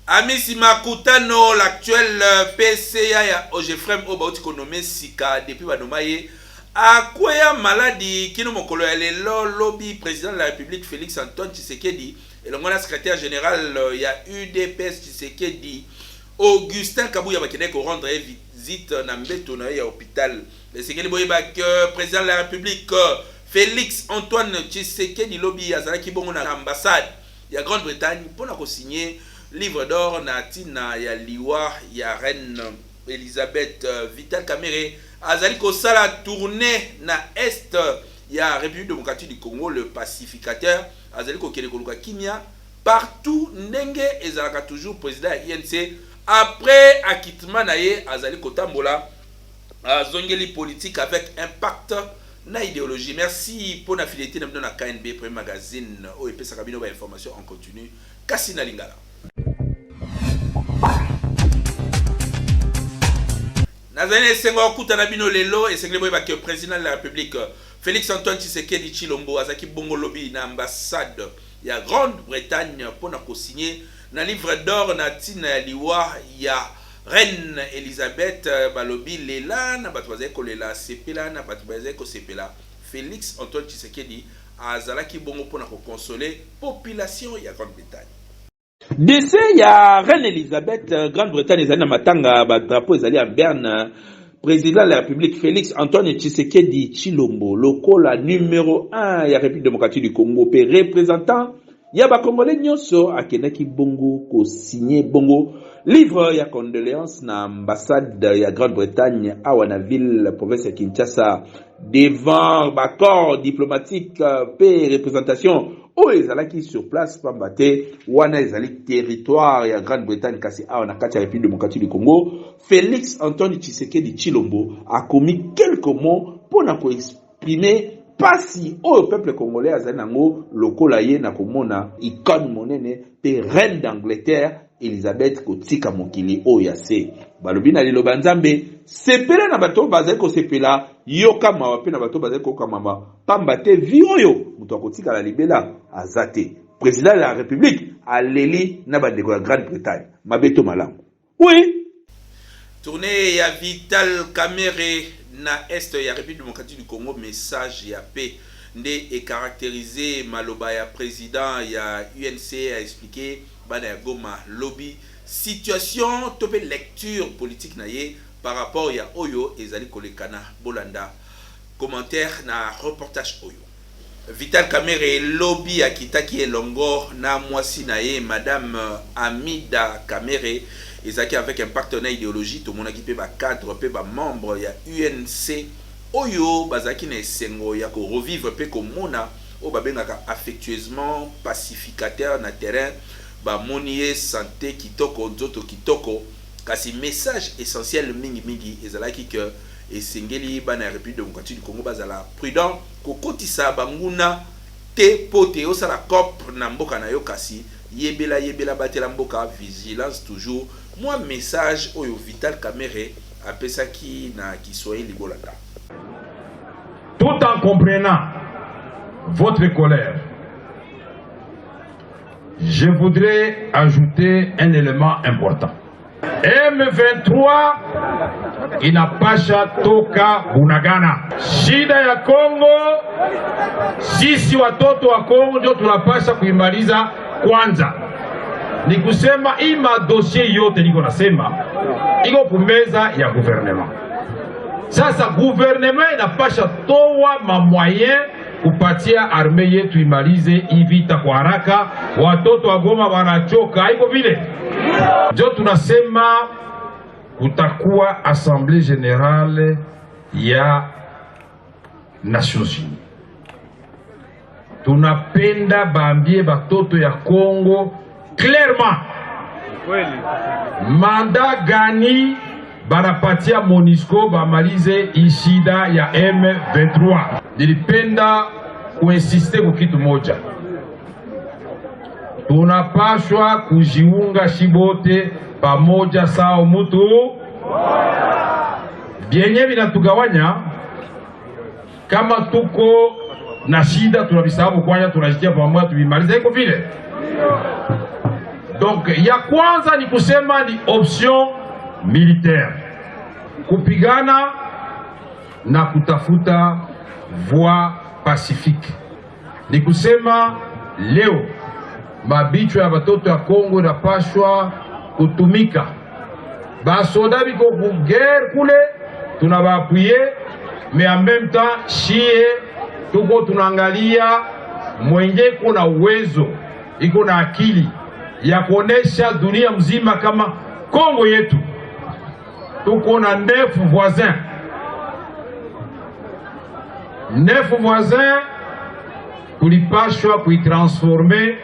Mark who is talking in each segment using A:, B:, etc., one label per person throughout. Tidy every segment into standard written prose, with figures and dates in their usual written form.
A: Amisi Makutano, l'actuel PCA ya Ogefrem Obauti Konome Sika depuis Banomaye a quoi maladie qui nous mokolo ya lelo lobby président de la République Félix Antoine Tshisekedi et le secrétaire général ya UDPS Tshisekedi Augustin Kabouya bakene ko rendre visite na mbeto na ya hôpital le Tshisekedi boyeba que président de la République Félix Antoine Tshisekedi lobby azalaki bongo na ambassade ya Grande-Bretagne pour na ko signer livre d'or na tina ya liwa ya reine Elisabeth Vital Kamerhe azali ko sala tournée na est ya République démocratique du Congo le pacificateur azali ko kele koluka kimia partout ndenge ezalaka toujours président ya INC après acquittement na ye azali ko tambola zongeli politique avec impact na idéologie. Merci pour la fidélité de la KNB Premier Magazine au EPS Kabino ba information en continu Kassina Lingala. Nazane Sengo Kutana Bino Lelo et Sengle Boyba que le président de la République Félix Antoine Tshisekedi Tshilombo azaki bongo lobby na ambassade ya Grande-Bretagne pour na ko signer na livre d'or na tina ya liwa ya reine Elisabeth balobi lela na bato bazali ko lela sepela na bato bazali ko sepela Félix Antoine Tshisekedi azalaki bongo pour na ko consoler population ya Grande-Bretagne.
B: Décès ya reine Elisabeth Grande-Bretagne ezali na matanga ba drapeau ezali à Berne président de la République Félix Antoine Tshisekedi Tshilombo lokola numéro 1 ya République démocratique du Congo pe représentant ya ba congolais nyonso akendaki bongo ko signer bongo livre ya condoléances na ambassade ya Grande-Bretagne awa na ville province ya Kinshasa devant ba corps diplomatique pe représentation ou ezalaki sur place pambate wana ezali territoire ya Grande-Bretagne kasi awa na kati ya République démocratique du Congo. Félix Antoine Tshisekedi Tshilombo a commis quelques mots pour na ko exprimer pasi au peuple congolais azali nango lokola ye na komona icône monene pe reine d'Angleterre Elisabeth kotika mokili oyase balobi na liloba nzambe sepela na bato bazali ko sepela yoka mawa pe na bato bazali ko kamama pambate vi oyo muto akotika la libela azate président de la République aleli na bandeko ya Grande-Bretagne mabeto malamu. Oui,
A: tournée ya Vital Kamerhe na est ya République démocratique du Congo message ya paix nde est caractérisé maloba ya président ya UNC a expliqué bana ya Goma lobby situation topé lecture politique na ye par rapport ya oyo ezali kolekana bolanda commentaire na reportage oyo. Vital Kamerhe lobby akitaki elongo na mwasi na ye madame Amida Kamerhe ezaki avec un partenaire idéologie tout mon équipe ba cadre pe ba membre ya UNC oyo bazaki na esengo ya ko revivre pe ko mona o babengaka affectueusement pacificateur na terrain ba monier santé kitoko nzoto kitoko kasi message essentiel mingi ezalaki que esengeli bana République démocratique du Congo bazala prudent ko kotisa banguna te pote o sala cop na mboka na yo kasi yebela batela mboka vigilance toujours. Moi message oyo Vital Kamerhe apesaki na Kiswahili bolanda.
C: Tout en comprenant votre colère, je voudrais ajouter un élément important. M23 inapasha toka Bunagana. Shida ya Kongo, sisi watoto wa Kongo ndio tunapasha kuimaliza kwanza. Ni kusema hii madossier yote niko nasema iko kumeza ya gouvernement. Sasa gouvernement inapasha toa mamoyen kupatia arme yetu imalize hii vita kwa haraka. Watoto wa Goma wanachoka, haiko vile. Ndio tunasema kutakuwa assemblée générale ya Nations Unies. Tunapenda baambie batoto ya Congo clairement mandat gani banapatia MONUSCO bamalize ishida ya M23. Nilipenda kuinsiste kwa kitu moja. tunapashwa kujiunga shibote pamoja sawa mutu byenye vinatugawanya. Kama tuko na shida tunabisahabu kwanya, tunajitia pamoja tubimaliza, iko vile. Donc ya kwanza ni kusema ni option militaire, kupigana na kutafuta voie pacifique. Ni kusema leo mabicho ya batoto ya Kongo inapashwa kutumika. Basoda biko ku guerre kule tunabaapuye, mais en même temps shie tuko tunaangalia mwenye kuna uwezo iko na akili ya kuonesha dunia mzima kama Kongo yetu tuko na 9 voisins. 9 voisins tulipashwa kuitransforme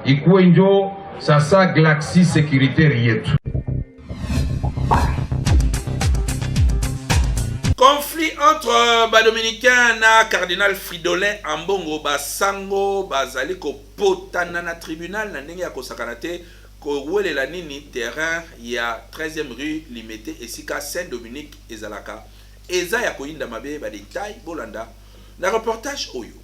C: ikuwe njo sasa galaxie sécuritaire yetu.
A: Conflit entre Badominicain na Cardinal Fridolin Ambongo basango bazali ko potana na tribunal na ndenge ya kosakana te ko welela nini terrain ya 13e rue Limité esika Saint-Dominique ezalaka eza ya koinda mabe ba détail bolanda na reportage oyo.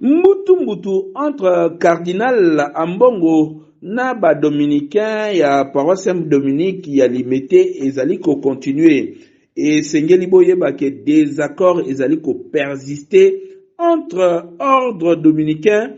B: Mbutu entre Cardinal Ambongo na Badominicain ya paroisse Saint-Dominique ya Limité ezali ko continuer. Et Sengeli Boyeba que des accords ezali ko persister entre ordre dominicain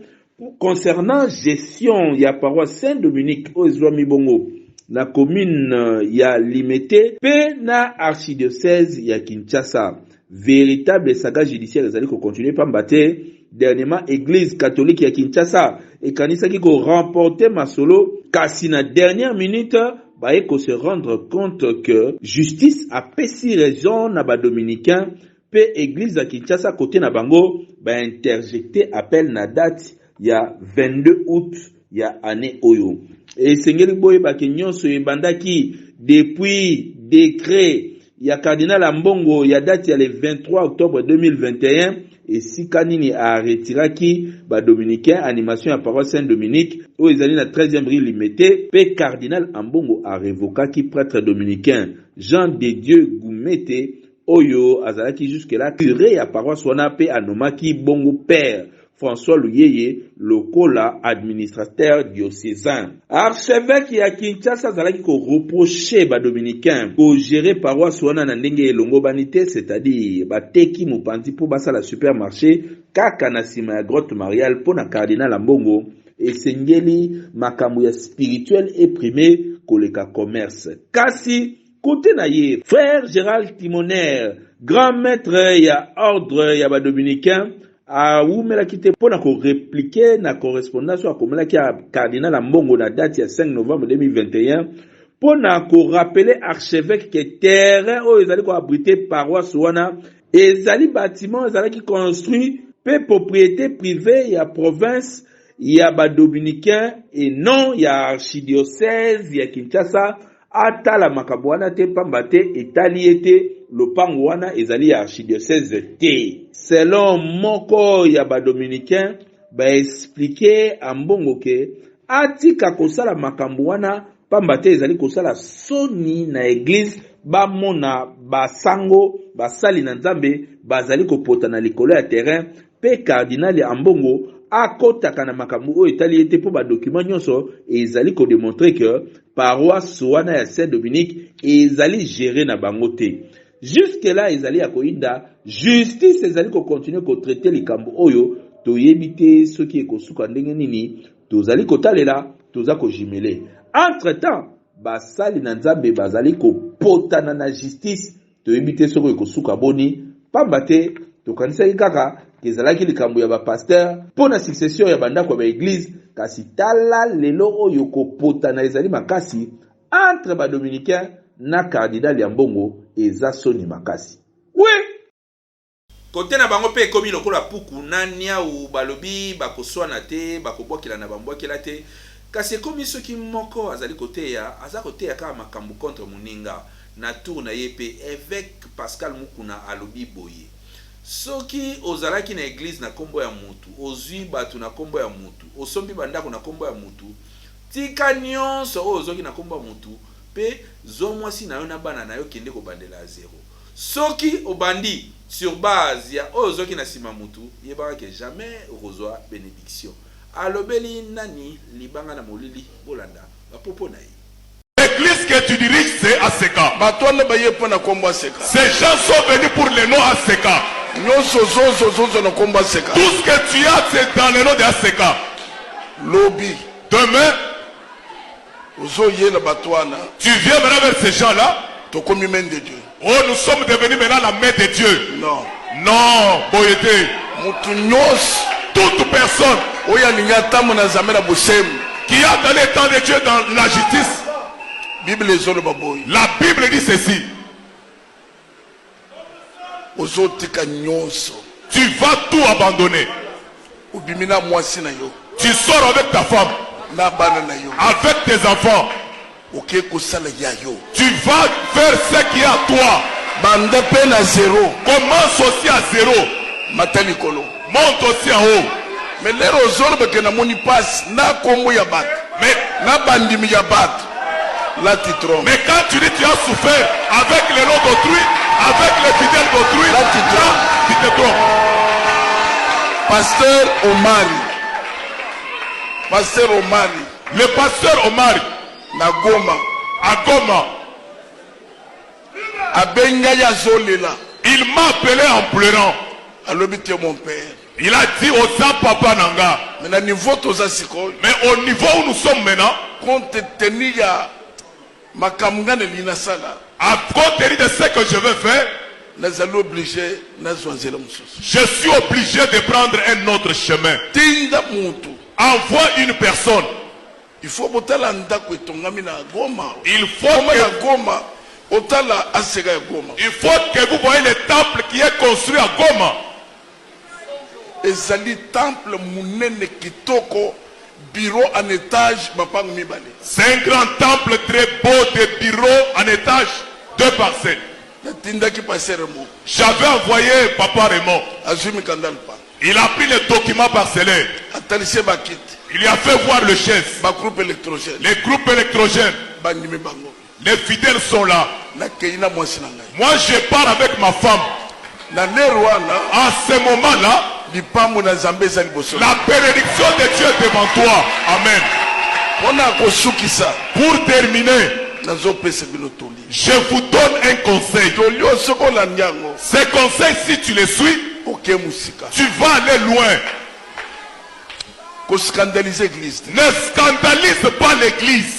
B: concernant gestion ya paroisse Saint-Dominique au Zouami Bongo na commune ya Limité pe na archidiocèse ya Kinshasa. Véritable saga judiciaire ezali ko continuer pambate. Dernièrement église catholique ya Kinshasa et kanisa ki ko remporter masolo kasi na dernière minute il faut se rendre compte que justice a pesi raison na ba dominicain pe église à Kinshasa côté na bango ba interjecté appel na date ya 22 août ya année oyo et sengeli boye ba kenyonso ebandaki depuis décret ya cardinal Ambongo ya date ya le 23 octobre 2021 et si kanini a retiraki ba dominicain animation à paroisse Saint-Dominique où ils allaient na 13e rue Limité pe cardinal Ambongo a révocaki prêtre dominicain Jean de Dieu Goumete oyo azalaki jusque là curé à paroisse wana pe anomaki bongo père François Luyeye lokola administrateur diocésain. Archevêque ya Kinshasa zalaki ko reprocher ba dominicain ko gérer paroisse wana na ndenge elongo banité, c'est-à-dire bateki mopanzi po basa la supermarché kaka na sima ya grotte mariale po na cardinal Ambongo et sengeli makambo ya spirituel et primé koleka commerce. Kasi côté na ye frère Gérald Timoner grand maître ya ordre ya ba dominicain a oumela kite pona ko répliquer na correspondance a komela ki a cardinal Ambongo na date ya 5 novembre 2021 pona ko rappeler archevêque que terrain o ezali ko abriter paroisse wana ezali bâtiment ezali ki construit pe propriété privée ya province ya ba dominicain et non ya archidiocèse ya Kinshasa atala makabwana te pambate etali ete lopango wana ezali ya archidiocèse te. Selon moko ya ba dominicain ba expliquer Ambongo ke atika kosala makambo wana pambate ezali kosala soni na église ba mona basango basali na Nzambe bazali kopota na likolo ya terrain pe cardinal Ambongo akotaka na makambo oyo etali ete po ba document nyonso ezali ko démontrer que paroisse wana ya Saint-Dominique ezali géré na bango te. Jusque là ezali ya koinda justice ezali ko continuer ko traiter likambo oyo toyebi te soki ekosuka ndenge nini tozali kotalela toza ko jimele. Entre temps basali na Nzambe bazali ko potana na justice toyebi te soki ekosuka boni pamba te tokanisa kaka kezalaki likambo ya ba pasteur pona succession ya bandako ya église kasi tala lelo oyo ko potana ezali makasi entre ba dominicain na cardinal Ambongo eza soni makasi.
A: Oui. Kote na bango pe komi lokola puku nania ou balobi bakoswana te bakobwakila na bambwakila te kasi komi soki moko azali kote ya aza kote ya kama makambo contre muninga na tour na yepe évêque Pascal Mukuna alobi boye soki ozalaki na église na kombo ya mutu, ozwi batu na kombo ya mutu, osombi bandako na kombo ya mutu, tika nyonso oyo ozoki na kombo ya mutu, pe zo mwasi na yo na bana na yo kende kobandela ya zero. Soki obandi sur base ya oyo ozoki na sima mutu, yebaka ke jamais okozwa bénédiction. Alobeli nani libanga na molili bolanda bapopo na ye.
D: L'église que tu diriges, c'est ACK. Ces gens sont venus pour le nom ACK. Tout ce que tu as, c'est dans le nom de ACK.
E: Lobby.
D: Demain, tu viens maintenant vers ces gens-là.
E: Oh,
D: nous sommes devenus maintenant la main de Dieu.
E: Non.
D: Non, boyété. Toute personne qui a dans les temps de Dieu dans la justice. La Bible dit ceci. Tu vas tout abandonner. Tu sors avec ta femme, avec tes enfants. Tu vas faire ce qui est à toi. Commence aussi à zéro. Monte aussi en haut.
E: Mais les rosors que na moni passe na kombo ya bat.
D: Mais
E: na bandimi ya bat. Là tu trompes.
D: Mais quand tu dis tu as souffert avec le nom d'autrui, avec le fidèle d'autrui,
E: là tu
D: te trompes.
E: Pasteur Omari. Pasteur Omari.
D: Le pasteur Omari
E: na Goma.
D: À Goma.
E: À Benga Zolela.
D: Il m'a appelé en pleurant.
E: Alors mon père.
D: Il a dit aux gens papa nanga.
E: Mais au niveau
D: où nous sommes maintenant,
E: compte tenu ya makamngane linasala.
D: À compte tenu de ce que je veux faire,
E: je
D: suis obligé de prendre un autre chemin. Envoie une personne.
E: Il faut que
D: vous voyez le temple qui est construit à Goma.
E: Ezali temple munene kitoko, bureau en étage mapangu mibale.
D: C'est un grand temple très beau de bureaux en étage, 2 parcelles. J'avais envoyé Papa Raymond. Il a pris les documents parcellaires. Il lui a fait voir le chef. Les groupes électrogènes. Les fidèles sont là. Moi je pars avec ma femme. En ce moment-là, la bénédiction de Dieu est devant toi. Amen. Pour terminer, je vous donne un conseil. Ce conseil, si tu le suis, tu vas aller loin. Ne scandalise pas l'église.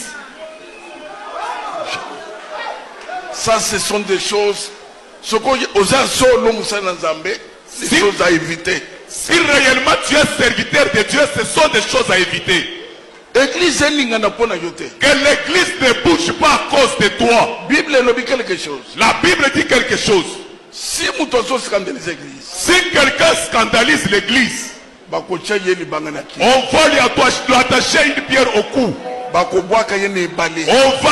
E: Ça, ce sont des choses. Des choses à éviter.
D: Si réellement tu es serviteur de Dieu, ce sont des choses à éviter. Que l'église ne bouge pas à cause de toi. La Bible dit quelque chose.
E: Si
D: quelqu'un scandalise l'église, on va lui attacher une pierre au cou. On va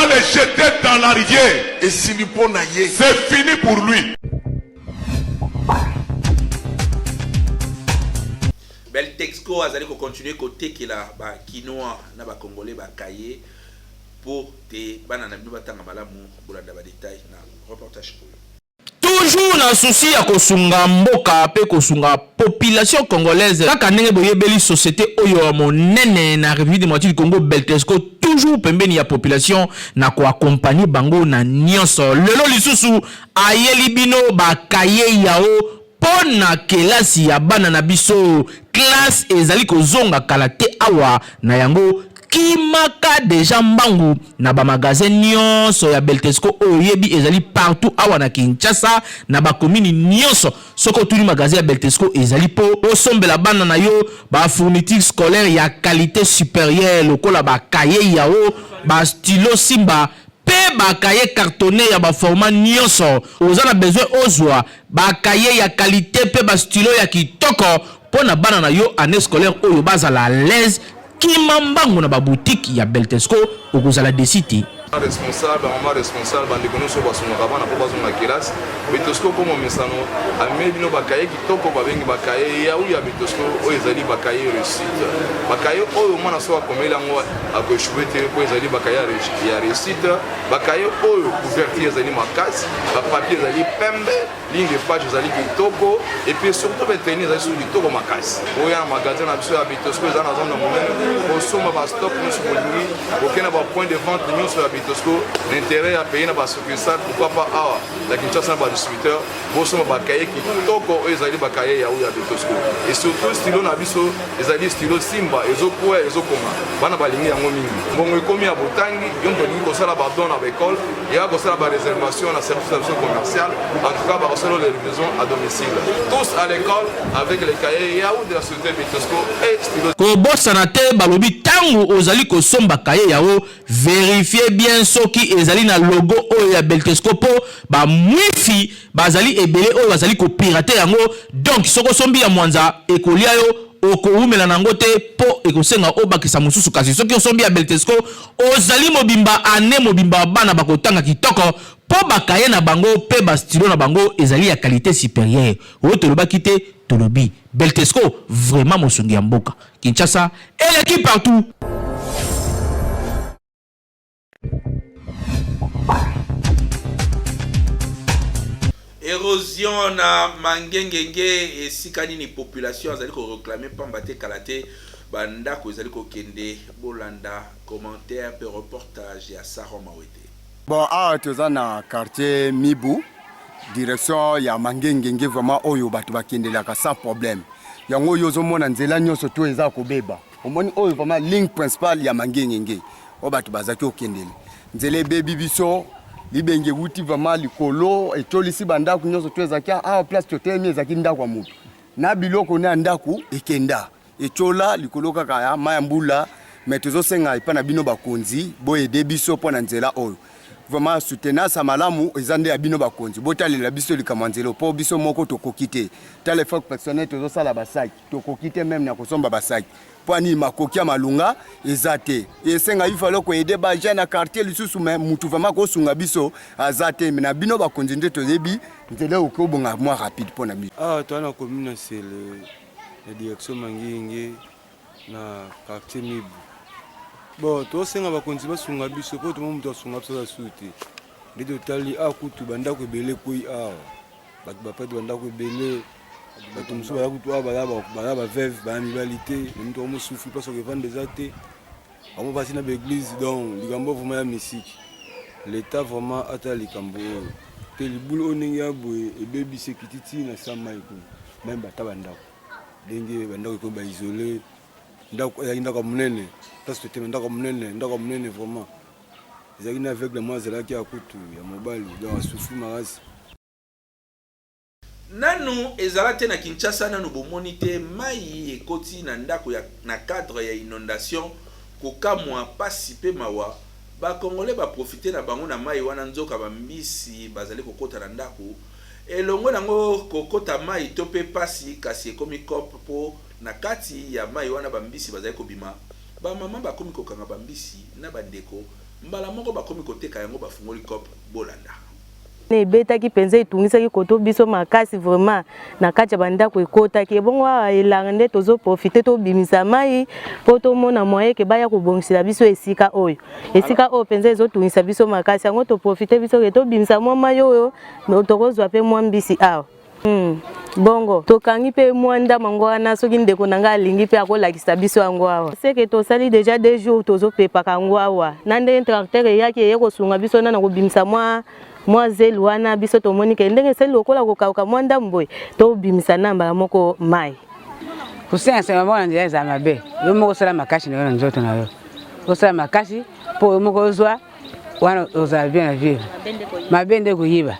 D: le jeter dans la rivière. C'est fini pour lui.
A: Beltexco azali ko continuer côté que la ba quinoa na ba congolais ba kaye pour te bana na bino batanga malamu bolanda ba détail na reportage.
B: Toujours na souci ya kosunga mboka pe kosunga population congolaise kaka ndenge boyebeli société oyo monene na République démocratique du Congo Beltexco toujours pembeni ya population na ko accompagner bango na nyonso lelo lisusu ayeli bino ba kaye yao pona kelasi ya bana na biso classe ezali kozonga kala te awa na yango kimaka deja mbangu na ba magasin nyonso ya Beltexco oyebi ezali partout awa na Kinshasa na ba commune nyonso soko tuli magasin ya Beltexco ezali po osombela bana na yo ba fourniture scolaire ya qualité supérieure lokola ba cahier yao ba stylo simba pe ba cahier cartonné ya ba format nyonso ozana besoin ozwa ba cahier ya qualité pe ba stylo ya kitoko pona bana na yo année scolaire oyo bazala à l'aise kimambango na ba boutique ya Beltexco okozala desiti
F: responsable vraiment responsable bande kono so baso ngaba na po baso ngakilasi Betosco comme mesano amedi no bakaye kitoko babengi bakaye ya uya Betosco o ezali bakaye réussite bakaye o mwana so akomela ngo akoshubete ko ezali bakaye ya réussite bakaye o couverture ezali makasi ba papier ezali pembe ligne de page ezali kitoko et puis surtout beteni ezali sur kitoko makasi o ya magasin na biso ya Betosco ezana zone monene o soma ba stock no so bolingi okena ba point de vente nyonso ya Betosco l'intérêt à payer na ba succursale pourquoi pas awa la Kinshasa ba distributeur bosoma bakaye kitoko ezali bakaye ya uya Betosco et surtout stylo na biso ezali stylo simba ezokuwa ezokoma bana balingi yango mingi mbongo ekomi ya botangi yombo lingi kosala ba don na école ya kosala ba réservation na service commercial en tout cas ba kosala les livraisons à domicile tous à l'école avec les cahiers ya de la société Betosco et stylo
G: ko bossana te balobi tangu ozali kosomba kaye yao vérifiez bien soki ezali na logo oyo ya Betosco po ba mwifi bazali ebele oyo bazali ko pirater yango donc soko sombi ya mwanza ekolia yo okoumela nango te po ekosenga obakisa mususu kasi soki osombi ya Betosco ozali mobimba ane mobimba bana bakotanga kitoko po bakaye na bango pe ba stylo na bango ezali ya qualité supérieure otolobaki te tolobi Betosco vraiment mosungi ya mboka Kinshasa et l'équipe partout.
A: Érosion na mangengenge esika nini population azali ko réclamer pambate kalate banda ko ezali ko kende bolanda commentaire pe reportage ya Sarah Mawete.
H: Bon, toza na quartier Mibu direction ya mangengenge vraiment oyo batu bakendelaka sans problème. Yango yozo mona nzela nyonso to eza ko beba. Omoni oyo vraiment ligne principale ya mangengenge. O batu bazaki okendele. Nzele bebi biso libenge wuti vraiment likolo etolisi bandaku nyonso to ezaki a place to temi ezaki ndako ya mutu. Na biloko na ndaku ekenda. Etola likolo kaka ya mayambula metezo senga ipana bino bakonzi boye debiso pona nzela oyo. Vraiment soutenance à malamu ezande ya bino bakonzi botalela biso likamanzelo po biso moko tokokite tale fois personnel tozo sala basaki tokokite même na kosomba basaki pani makokia malunga ezate esenga ifalo ko aider ba jeune na quartier lisusu mais mutu vraiment ko sunga biso azate na bino bakonzi nde toyebi nzele okobonga moi rapide pona biso
I: twana commune c'est la direction mangenge na quartier Mibu. Bon, to senga bakonzi basunga biso po to mutu asunga biso suti. Lido tali akutu banda ko bele koi awa. Batu bapete banda ko bele batu musu ba kutu aba ba veuve ba mibalité, mutu omo souffle parce que vendre des athées. Omo passer na l'église donc likambo vraiment ya musique. L'état vraiment ata likambo. Te libulo oningi aboye e baby sekititi na sama iko. Même bata banda. Denge banda ko ba isolé. Ndako munene parce que ndako munene vraiment ezaki avec le moi zela ki akutu ya mobali donc souffle marasi
A: nanu ezalate na Kinshasa nanu bomoni te mai ekoti na ndako ya na cadre ya inondation kokamwa pasi pe mawa ba congolais ba profiter na bango na mai wana nzoka bambisi bazali kokota na ndako elongo nango kokota mai to pe pasi kasi ekomi cop po na kati ya mai wana bambisi bazali kobima ba mama bakomi kokanga bambisi na bandeko mbala moko bakomi koteka yango bafungoli cop bolanda
J: ne beta ki penze itungisa ki koto biso makasi vraiment na kati ya bandako ekota ki bongo elangende tozo profiter to bimisa mai poto mona moye ke baya ko bongsila biso esika oyo penze ezo tungisa biso makasi yango to profiter biso ke to bimisa mo mai oyo no tokozwa pe mo mbisi awa bongo tokangi pe mwanda mangwana soki ndeko nanga alingi pe akolakisa biso yango awa seke tosali déjà 2 jours tozo pepa kango awa nande tracteur yaki yeko sunga biso na kobimisa mwa zelu wana biso tomoni ke ndenge seli lokola kokauka mwanda mboy to bimisa namba moko mai
K: kusenga sema mwana ndia za mabe yo moko sala makashi na nzoto na yo osala makashi po yo moko zwa wana oza bien na vie mabende kuyiba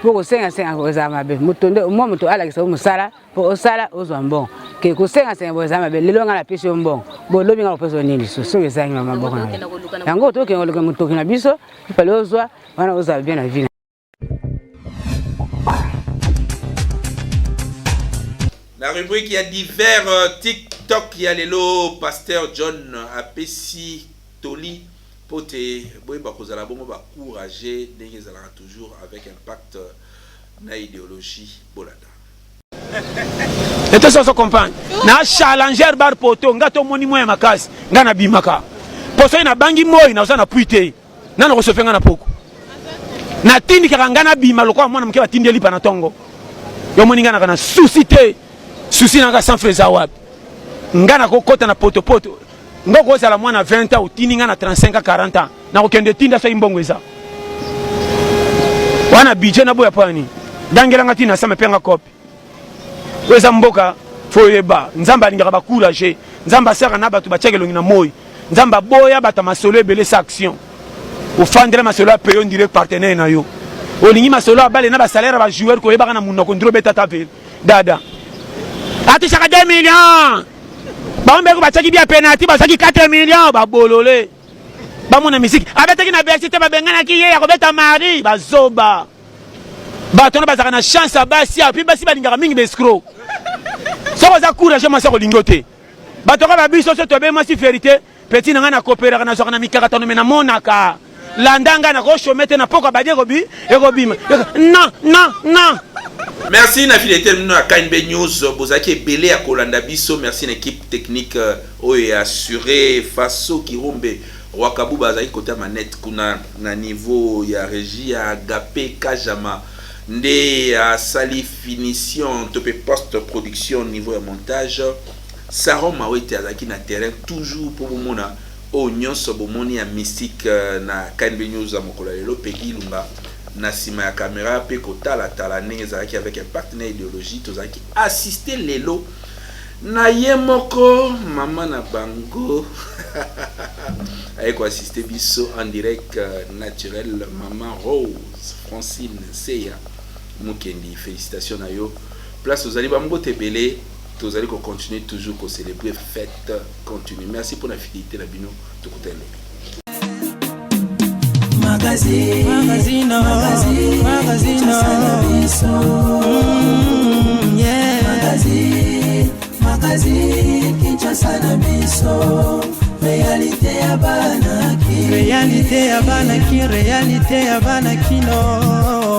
K: pour senga ko za mabe mutonde mo muto ala kisa musala po osala ozwa mbon ke kusenga bo za mabe lelo ngala pesi mbon bo lobi ngala pesi nini so za ngama mboko na yango to ke ngolo muto kina biso pale ozwa wana oza bien na vie.
A: La rubrique il y a divers TikTok il y a lelo pasteur John apesi toli pote boyeba kozala bongo ba courager ndenge ezalaka toujours avec impact na idéologie bolanda.
L: Et tout ça se comprend. Na challenger bar poto ngato moni moya makasi ngana bimaka. Poso ina bangi moyi na usana puite. Nana ko sofenga na poko. Na tindi ngana bima lokwa mwana mke batindi lipa na tongo. Yo moni ngana kana suscité. Susi na ka sans freza wapi. Ngana ko kota na poto poto. Ngoko za la mwana 20 ans utini ngana 35 ans 40 ans. Na ko kende tinda so imbongweza. Wana budget na boya pani. Dangela ngati na sama penga kopi. Weza mboka foyeba nzamba lingaka ba courager nzamba sera na batu ba tchekelongi na moyi nzamba boya bata masolo ebele sa action ofandela masolo payo direct partenaire na yo olingi masolo abale na ba salaire ba joueur ko yeba kana munna ko ndiro beta tavel dada ati chaka 2 millions ba ombe ko ba tchaki bia penalty ba saki 4 millions ba bolole ba mona musique abetaki na bercité ba bengana ki ye ya ko beta mari ba zoba ba tona ba zakana chance abasi api basi ba lingaka mingi bescro soko za courage masa ko lingote ba toka ba biso so to be masi vérité petit nga na coopérer na sokana mikaka tono mena monaka landanga na ko chomete na poko ba diegobi ekobima non.
A: Merci na fidélité na KNB News bozaki belé ya kolanda biso. Merci na équipe technique oyo assuré faso kirombe Wakabu bazaki côté manette kuna na niveau ya régie ya Agapé Kajama nde a sali finition topé post production niveau ya montage Saron Mawete azaki na terrain toujours pour bomona oignon sobomoni ya mystique na KNB News mokolo lelo Peggy Lunga na sima ya caméra pe kotala tala ndenge ezalaki avec un partenaire idéologie tozaki assister lelo na yemoko mama na bango ayeko assister biso en direct naturel maman Rose Francine Seya Mukendi félicitations na yo place aux alibam bote belé tozali ko continuer toujours ko célébrer fête continue. Merci pour la fidélité la bino tokutele
M: Magazine Kinshasa na biso réalité ya banaki réalité ya banaki no